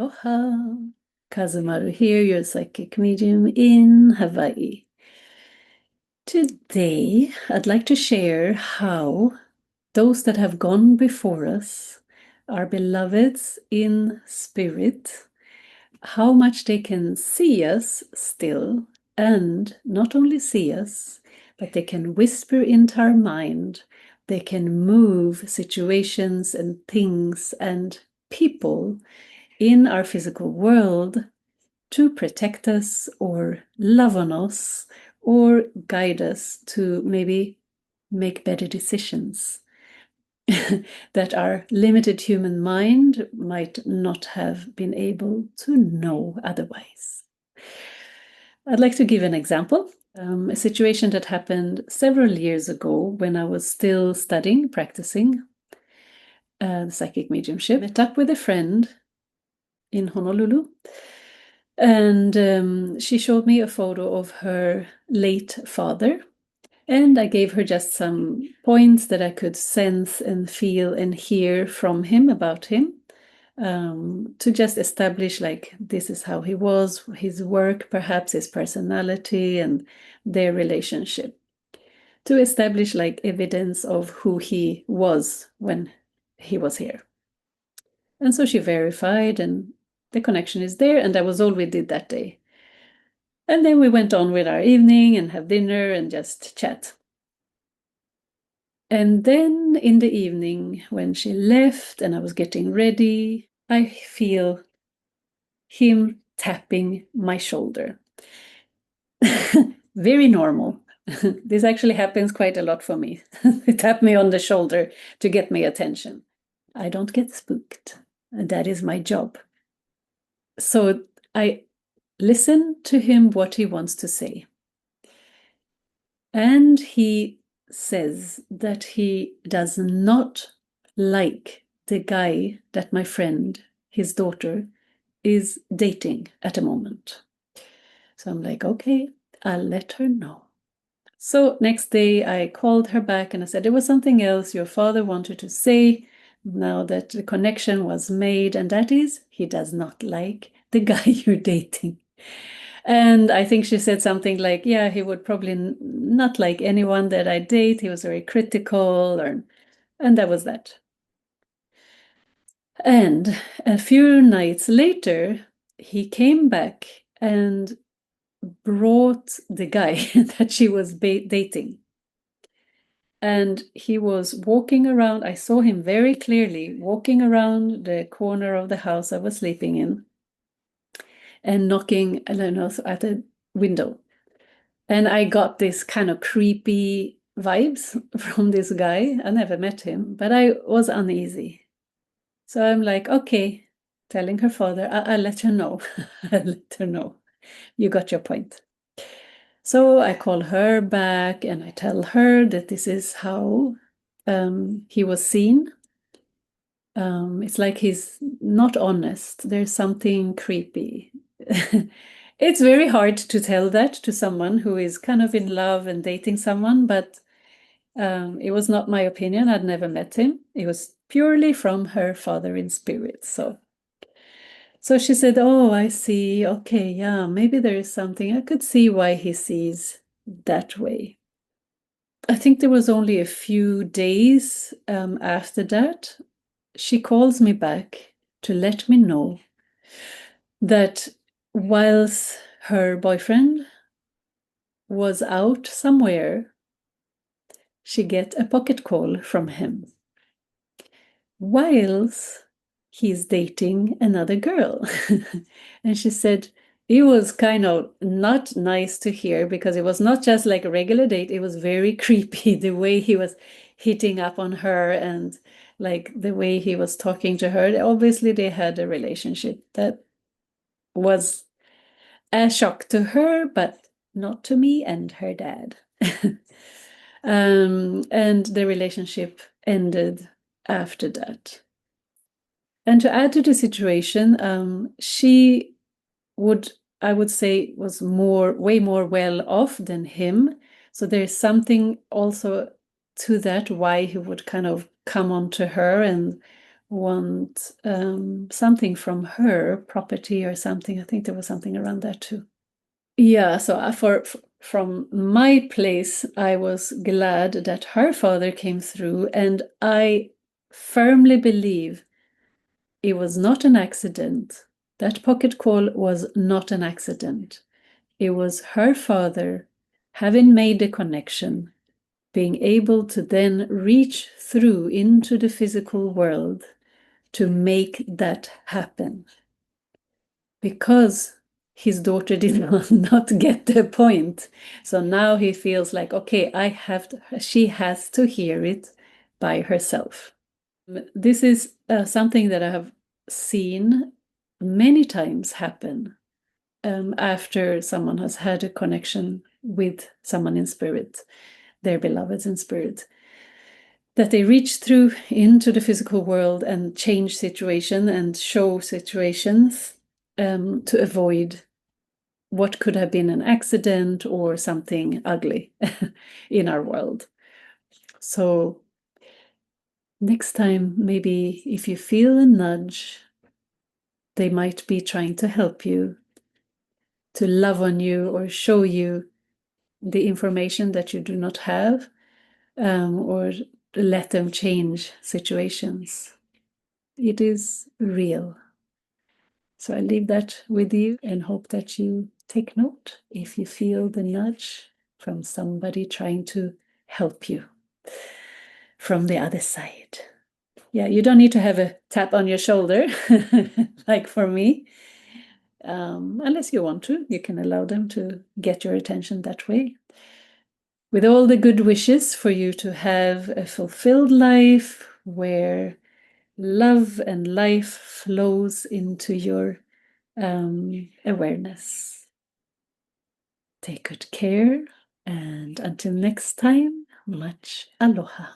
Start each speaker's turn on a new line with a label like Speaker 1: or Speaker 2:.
Speaker 1: Aloha, Kazemaru here, your psychic medium in Hawaii. Today, I'd like to share how those that have gone before us, our beloveds in spirit, how much they can see us still, and not only see us, but they can whisper into our mind. They can move situations and things and people in our physical world to protect us or love on us or guide us to maybe make better decisions that our limited human mind might not have been able to know otherwise. I'd like to give an example, a situation that happened several years ago when I was still studying, practicing psychic mediumship. I met up with a friend in Honolulu, and she showed me a photo of her late father. And I gave her just some points that I could sense and feel and hear from him about him, to just establish, like, this is how he was, his work, perhaps his personality and their relationship, to establish like evidence of who he was when he was here. And so she verified, and the connection is there, and that was all we did that day. And then we went on with our evening and have dinner and just chat. And then in the evening, when she left and I was getting ready, I feel him tapping my shoulder. Very normal. This actually happens quite a lot for me. He tapped me on the shoulder to get my attention. I don't get spooked. That is my job. So I listen to him what he wants to say. And he says that he does not like the guy that my friend, his daughter, is dating at the moment. So I'm like, okay, I'll let her know. So next day I called her back and I said, there was something else your father wanted to say now that the connection was made, and that is, he does not like the guy you're dating. And I think she said something like, yeah, he would probably not like anyone that I date. He was very critical, and that was that. And a few nights later, he came back and brought the guy that she was dating. And he was walking around. I saw him very clearly walking around the corner of the house I was sleeping in and knocking, I don't know, at the window. And I got this kind of creepy vibes from this guy. I never met him, but I was uneasy. So I'm like, okay, telling her father, I'll let her know. I'll let her know. You got your point. So I call her back and I tell her that this is how he was seen. It's like he's not honest. There's something creepy. It's very hard to tell that to someone who is kind of in love and dating someone, but it was not my opinion. I'd never met him. It was purely from her father in spirit. So she said, oh, I see. Okay, yeah, maybe there is something. I could see why he sees that way. I think there was only a few days after that, she calls me back to let me know that whilst her boyfriend was out somewhere, she get a pocket call from him whilst he's dating another girl. And she said it was kind of not nice to hear, because it was not just like a regular date. It was very creepy, the way he was hitting up on her and like the way he was talking to her. Obviously they had a relationship that was a shock to her, but not to me and her dad. And the relationship ended after that. And to add to the situation, she would, I would say, was way more well off than him. So there's something also to that, why he would kind of come on to her and want something from her property or something. I think there was something around that too. Yeah, so from my place, I was glad that her father came through, and I firmly believe it was not an accident. That pocket call was not an accident. It was her father having made a connection, being able to then reach through into the physical world to make that happen. Because his daughter did not get the point. So now he feels like, okay, she has to hear it by herself. This is something that I have seen many times happen after someone has had a connection with someone in spirit, their beloveds in spirit, that they reach through into the physical world and change situation and show situations to avoid what could have been an accident or something ugly in our world. So next time, maybe if you feel a nudge, they might be trying to help you, to love on you or show you the information that you do not have, or let them change situations. It is real. So I leave that with you and hope that you take note if you feel the nudge from somebody trying to help you from the other side. Yeah, you don't need to have a tap on your shoulder like for me. Unless you want to, you can allow them to get your attention that way. With all the good wishes for you to have a fulfilled life where love and life flows into your awareness. Take good care, and until next time, much aloha.